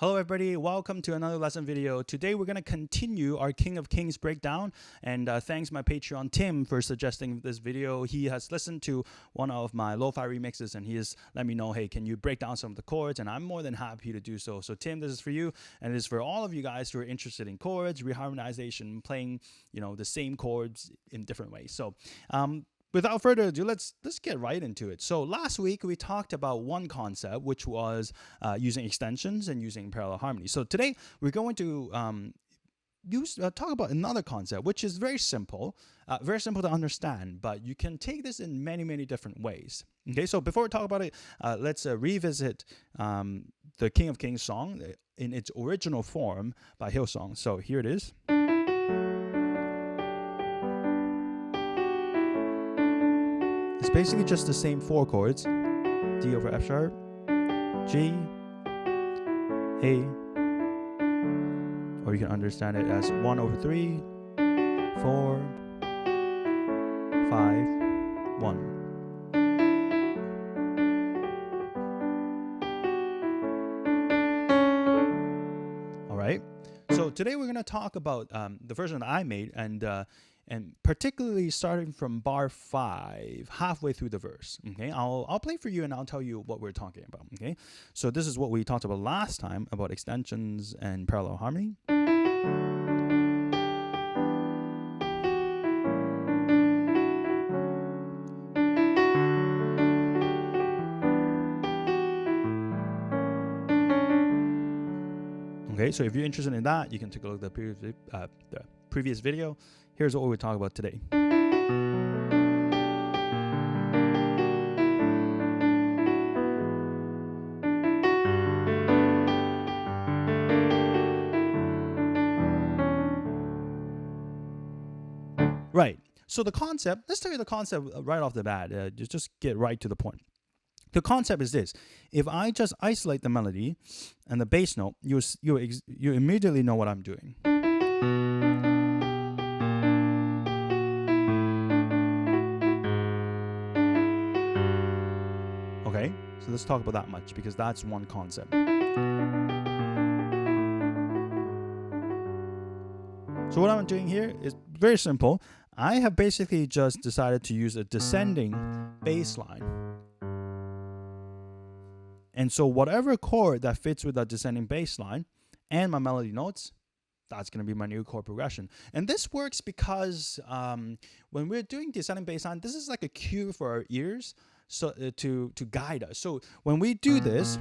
Hello everybody, welcome to another lesson video. Today we're going to continue our King of Kings breakdown, and thanks my patron Tim for suggesting this video. He has listened to one of my Lofi remixes and he has let me know, hey, can you break down some of the chords? And I'm more than happy to do so. So Tim, this is for you, and it is for all of you guys who are interested in chords, re-harmonization, playing the same chords in different ways. So without further ado, let's get right into it. So last week we talked about one concept, which was using extensions and using parallel harmony. So today we're going to talk about another concept, which is very simple to understand, but you can take this in many different ways. Okay, so before we talk about it, let's revisit the King of Kings song in its original form by Hillsong. So here it is. It's basically just the same four chords: D over F sharp, G, A, or you can understand it as 1 over 3, 4, 5, 1. All right. So today we're going to talk about the version that I made, and particularly starting from bar 5, halfway through the verse. Okay, I'll play for you and I'll tell you what we're talking about. Okay, so this is what we talked about last time about extensions and parallel harmony. Okay, so if you're interested in that, you can take a look at the previous video. Here's what we're talking about today. Right. So the concept, let's tell you the concept right off the bat. Just get right to the point. The concept is this: if I just isolate the melody and the bass note, you immediately know what I'm doing. Okay, so let's talk about that much because that's one concept. So what I'm doing here is very simple. I have basically just decided to use a descending bass line. And so whatever chord that fits with that descending bass line and my melody notes, that's going to be my new chord progression. And this works because when we're doing descending bass line, this is like a cue for our ears, so to guide us. So when we do this,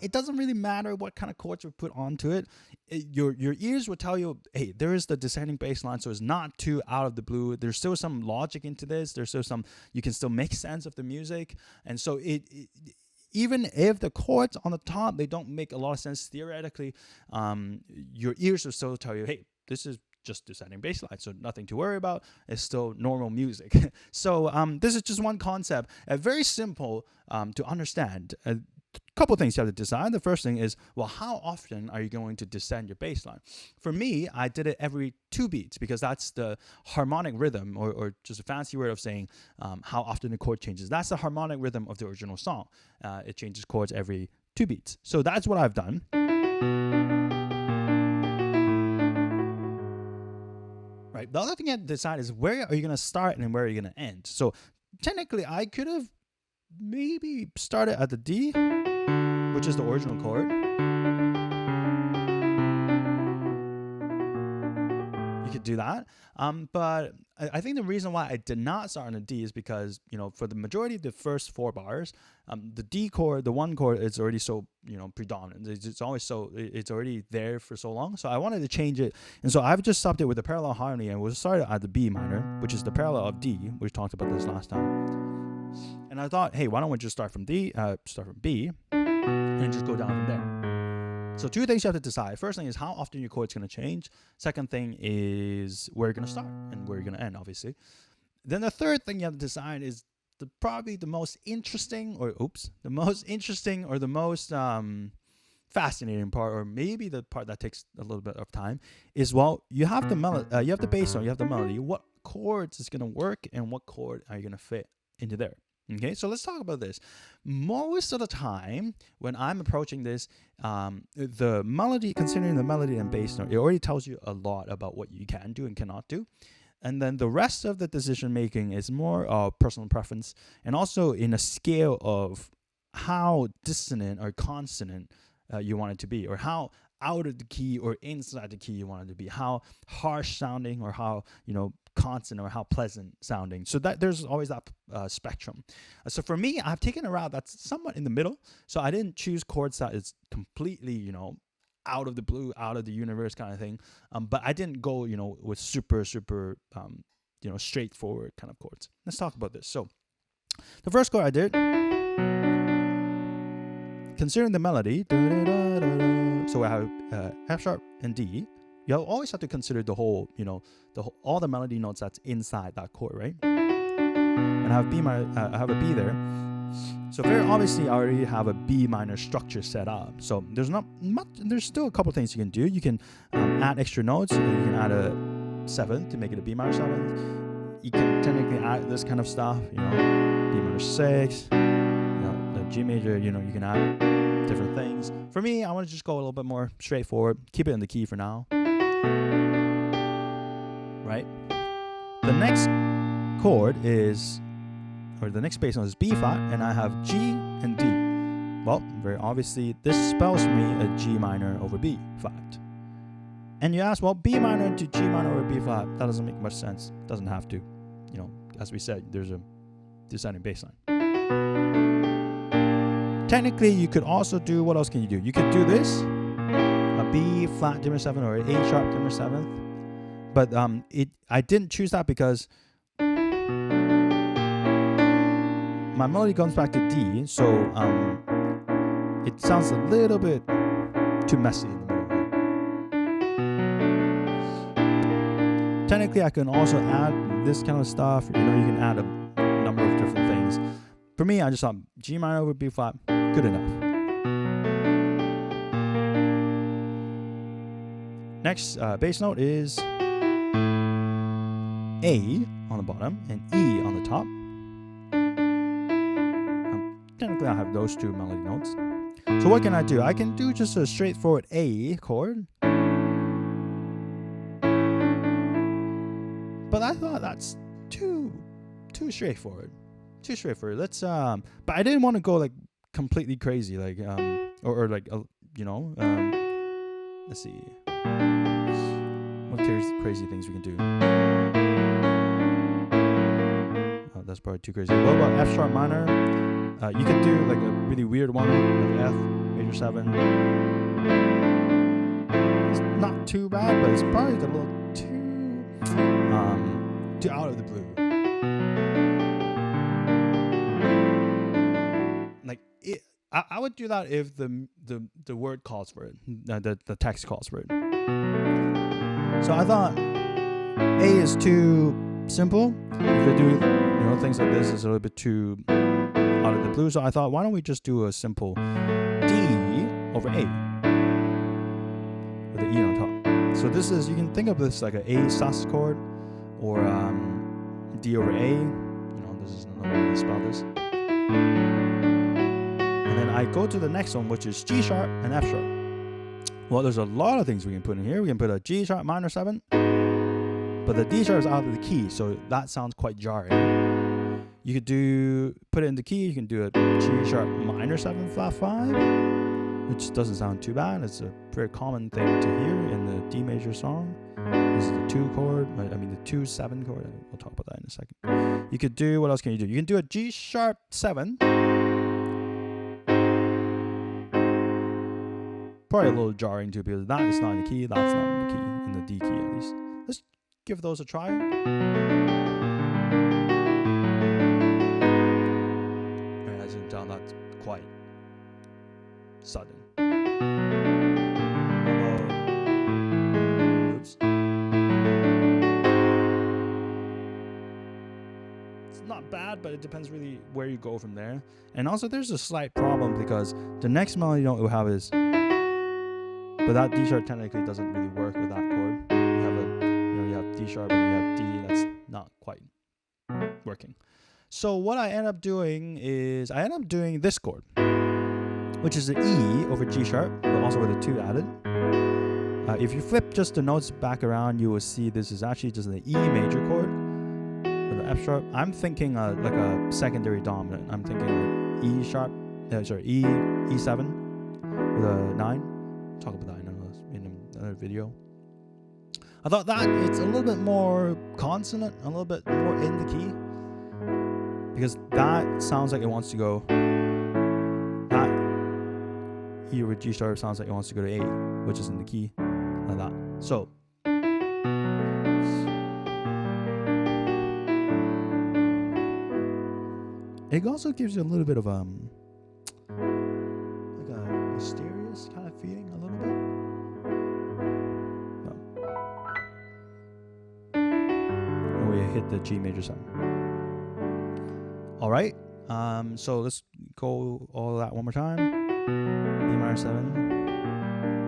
it doesn't really matter what kind of chords we put onto it. Your ears will tell you, hey, there is the descending bass line, so it's not too out of the blue. There's still some logic into this. There's still some, you can still make sense of the music. And so even if the chords on the top, they don't make a lot of sense theoretically, your ears will still tell you, hey, this is just descending bass line, so nothing to worry about. It's still normal music. So this is just one concept, very simple to understand. A couple things you have to decide. The first thing is, well, how often are you going to descend your bass line? For me, I did it every 2 beats because that's the harmonic rhythm, or just a fancy word of saying how often the chord changes. That's the harmonic rhythm of the original song. It changes chords every 2 beats. So that's what I've done. Right. The other thing you have to decide is, where are you going to start and where are you going to end? So technically, I could have maybe started at the D, which is the original chord. You could do that. But I think the reason why I did not start on a D is because, for the majority of the first 4 bars, the D chord, the 1 chord, is already so, predominant. It's already there for so long. So I wanted to change it. And so I've just stopped it with the parallel harmony, and we'll start at the B minor, which is the parallel of D. We talked about this last time. And I thought, hey, why don't we just start from B, and just go down from there. So 2 things you have to decide. First thing is how often your chord's going to change. Second thing is where you're going to start and where you're going to end, obviously. Then the third thing you have to decide is probably the most interesting or the most fascinating part, or maybe the part that takes a little bit of time, is, well, you have the bass note, you have the melody. What chords is going to work and what chord are you going to fit into there? Okay, so let's talk about this. Most of the time, when I'm approaching this, the melody, considering the melody and bass note, it already tells you a lot about what you can do and cannot do. And then the rest of the decision making is more personal preference, and also in a scale of how dissonant or consonant you want it to be, or how out of the key or inside the key you want it to be, how harsh sounding or how, consonant or how pleasant sounding. So that there's always that spectrum. So for me, I've taken a route that's somewhat in the middle. So I didn't choose chords that is completely, out of the blue, out of the universe kind of thing. But I didn't go, with super, straightforward kind of chords. Let's talk about this. So the first chord I did, considering the melody, so I have F sharp and D. You always have to consider the whole, all the melody notes that's inside that chord, right? And I have a B there. So very obviously, I already have a B minor structure set up. So there's not much. There's still a couple things you can do. You can add extra notes. You can add a seventh to make it a B minor seventh. You can technically add this kind of stuff. B minor six. The G major. You can add different things. For me, I want to just go a little bit more straightforward. Keep it in the key for now. Right. The next chord is, or the next bass note is B flat, and I have G and D. Well, very obviously, this spells for me a G minor over B flat. And you ask, well, B minor to G minor over B flat, that doesn't make much sense. Doesn't have to. As we said, there's a descending bass line. Technically, you could also do, what else can you do? You could do this, a B flat diminished 7 or an A sharp diminished 7th. But I didn't choose that because my melody comes back to D, so it sounds a little bit too messy in the middle. Technically, I can also add this kind of stuff. You can add a number of different things. For me, I just thought G minor over B flat, good enough. Next bass note is A on the bottom and E on the top. Technically, I have those two melody notes. So what can I do? I can do just a straightforward A chord. But I thought that's too straightforward. Too straightforward. Let's but I didn't want to go like completely crazy, like or like let's see. What crazy things we can do? Oh, that's probably too crazy. What about F sharp minor? You could do like a really weird one, like F major 7. It's not too bad, but it's probably a little too out of the blue. Like I would do that if the word calls for it, the text calls for it. So I thought A is too simple. If they do things like this, it's a little bit too out of the blue. So I thought, why don't we just do a simple D over A with the E on top. So this is, you can think of this like an A sus chord or D over A. This is another way to spell this. And then I go to the next one, which is G sharp and F sharp. Well, there's a lot of things we can put in here. We can put a G sharp minor 7, but the D sharp is out of the key, so that sounds quite jarring. You could put it in the key. You can do a G sharp minor 7 flat 5, which doesn't sound too bad. It's a very common thing to hear in the D major song. This is the 2 chord. The 2-7 chord. We'll talk about that in a second. You could do, what else can you do? You can do a G sharp 7. Probably a little jarring too, because that is not in the key, that's not in the key, in the D key at least. Let's give those a try. As you can tell, that's quite sudden. Oops. It's not bad, but it depends really where you go from there. And also there's a slight problem because the next melody note we'll have is, but that D sharp technically doesn't really work with that chord. You have D sharp and you have D, that's not quite working. So what I end up doing is I end up doing this chord, which is an E over G sharp, but also with a 2 added. If you flip just the notes back around, you will see this is actually just an E major chord with an F sharp. I'm thinking like a secondary dominant. I'm thinking like E sharp, E7 with a 9. Talk about that in another video. I thought that it's a little bit more consonant, a little bit more in the key, because that sounds like it wants to go. That E over G sharp sounds like it wants to go to A, which is in the key, like that. So it also gives you a little bit of like a mysterious kind of feeling, a little bit. And we hit the G major 7. All right. So let's go all that one more time. D minor 7,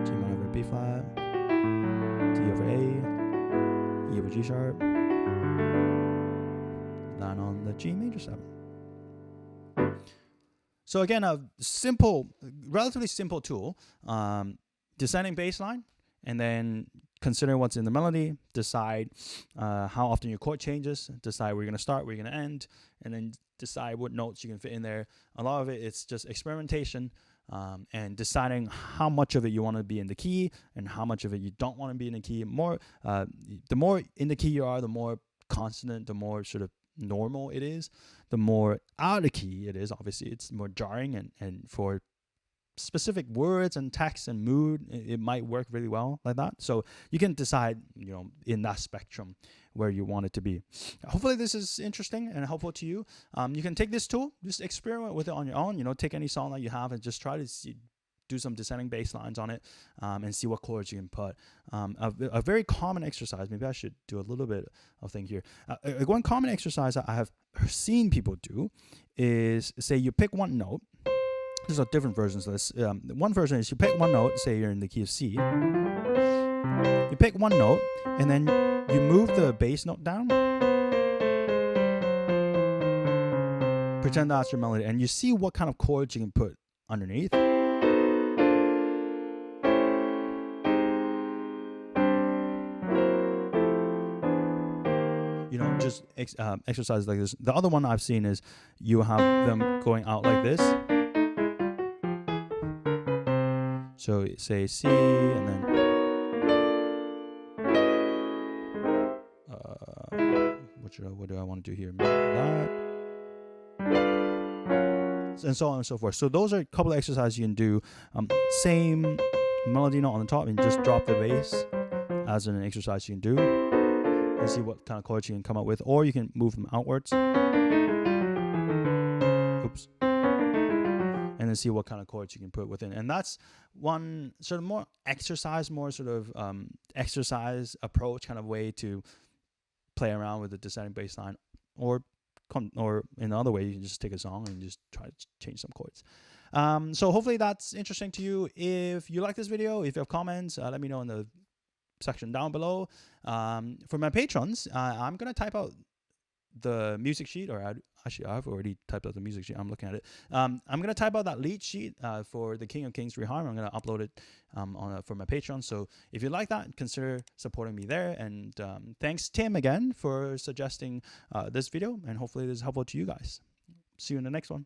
G minor over B flat, D over A, E over G sharp, land on the G major 7. So again, a simple, relatively simple tool, descending bass line, and then consider what's in the melody, decide how often your chord changes, decide where you're going to start, where you're going to end, and then decide what notes you can fit in there. A lot of it's just experimentation and deciding how much of it you want to be in the key and how much of it you don't want to be in the key. The more in the key you are, the more consonant, the more sort of normal it is. The more out of key it is, obviously it's more jarring, and for specific words and text and mood, it might work really well like that. So you can decide, in that spectrum where you want it to be. Hopefully this is interesting and helpful to you. You can take this tool, just experiment with it on your own. Take any song that you have and just try to do some descending bass lines on it, and see what chords you can put. A very common exercise, maybe I should do a little bit of thing here. One common exercise that I have seen people do is, say you pick one note. There's different versions of this. One version is you pick one note, say you're in the key of C. You pick one note, and then you move the bass note down. Pretend that's your melody, and you see what kind of chords you can put underneath. Just exercises like this. The other one I've seen is you have them going out like this. So say C, and then what do I want to do here? That, and so on and so forth. So those are a couple of exercises you can do. Same melody note on the top, and just drop the bass as an exercise you can do, and see what kind of chords you can come up with, or you can move them outwards. Oops. And then see what kind of chords you can put within. And that's one sort of more exercise approach kind of way to play around with the descending bass line. Or in the other way, you can just take a song and just try to change some chords. So hopefully that's interesting to you. If you like this video, if you have comments, let me know in the section down below. For my patrons, I'm going to type out the music sheet, or I've already typed out the music sheet. I'm looking at it. I'm going to type out that lead sheet for the King of Kings re-harmonize. I'm going to upload it for my Patreon. So if you like that, consider supporting me there. And thanks, Tim, again, for suggesting this video. And hopefully this is helpful to you guys. See you in the next one.